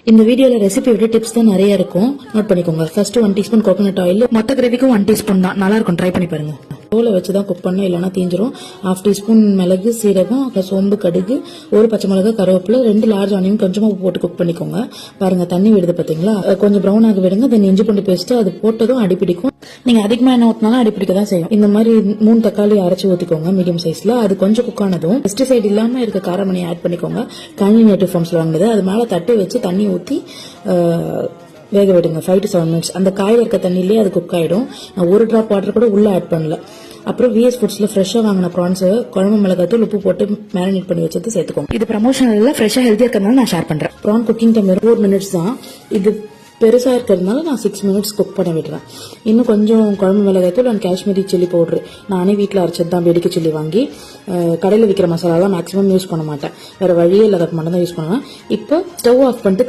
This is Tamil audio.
இந்த வீடியோல ரெசிபி விட டிப்ஸ் தான் நிறைய இருக்கும், நோட் பண்ணிக்கோங்க. ஃபர்ஸ்ட் 1 டீஸ்பூன் கோகனட் ஆயில், மொத்த கிரேவிக்கும் 1 டீஸ்பூன் தான், நல்லா இருக்கும், ட்ரை பண்ணி பாருங்க. தோலை வச்சு தான் குக் பண்ணணும், இல்லைனா தீஞ்சிரும். 1/2 டீஸ்பூன் மிளகு, சீரகம், சோம்பு, கடுகு, 1 பச்சை மிளகா, கருவேப்பிலை, 2 லார்ஜ் ஆனியன் கொஞ்சமா போட்டு குக் பண்ணிக்கோங்க. பாருங்க தண்ணி விடுது பாத்தீங்களா, கொஞ்சம் ப்ரௌன் ஆக விடுங்க. தென் இஞ்சி பூண்டு பேஸ்ட் அது போட்டதும் அடிப்பிடிக்கும். நீங்க அதிகமா என்ன ஊத்தினாலும் அடிப்பிடிக்க தான் செய்யும். இந்த மாதிரி 3 தக்காளி அரைச்சு ஊத்திக்கோங்க மீடியம் சைஸ்ல. அது கொஞ்சம் குக் ஆனதும் பெஸ்டிசைட் இல்லாம இருக்க காரமணி ஆட் பண்ணிக்கோங்க. கனி நேட்டிவ் ஃபார்ம்ஸ்ல வாங்கினது. அது மேல தட்டி வச்சு தண்ணி ஊத்தி வேக விடுங்க 5 to 7 மினிட்ஸ். அந்த காயில இருக்க தண்ணியிலேயே அது குக் ஆயிடும். நான் 1 டிராப் வாட்டர் கூட உள்ள ஆட் பண்ணல. அப்புறம் விஎஸ் ஃபுட்ஸ்ல ஃப்ரெஷ்ஷா வாங்கின ப்ரான்ஸ் குழம்பு மிளகாத்தூள் உப்பு போட்டு மேரினேட் பண்ணி வச்சது சேர்த்துக்கோங்க. இது ப்ரமோஷனல்ல ஃப்ரெஷ்ஷா ஹெல்த்தியா இருக்கிறதுனால நான் ஷேர் பண்றேன். ப்ரான் குக்கிங் டைம் 4 மினிட்ஸ் தான். இது பெருசா இருக்கிறதுனால நான் 6 மினிட்ஸ் குக் பண்ண விடுறேன். இன்னும் கொஞ்சம் குழம்பு மிளகாய்த்தூள் அண்ட் காஷ்மீரி சில்லி பவுடர் நானே வீட்டில் அரைச்சது தான். வெடிக்க சில்லி வாங்கி கடையில் விற்கிற மசாலாலாம் மேக்ஸிமம் யூஸ் பண்ண மாட்டேன். வேற வழியே இல்லாத மட்டும் தான் யூஸ் பண்ணுவேன். இப்போ ஸ்டவ் ஆஃப் பண்ணிட்டு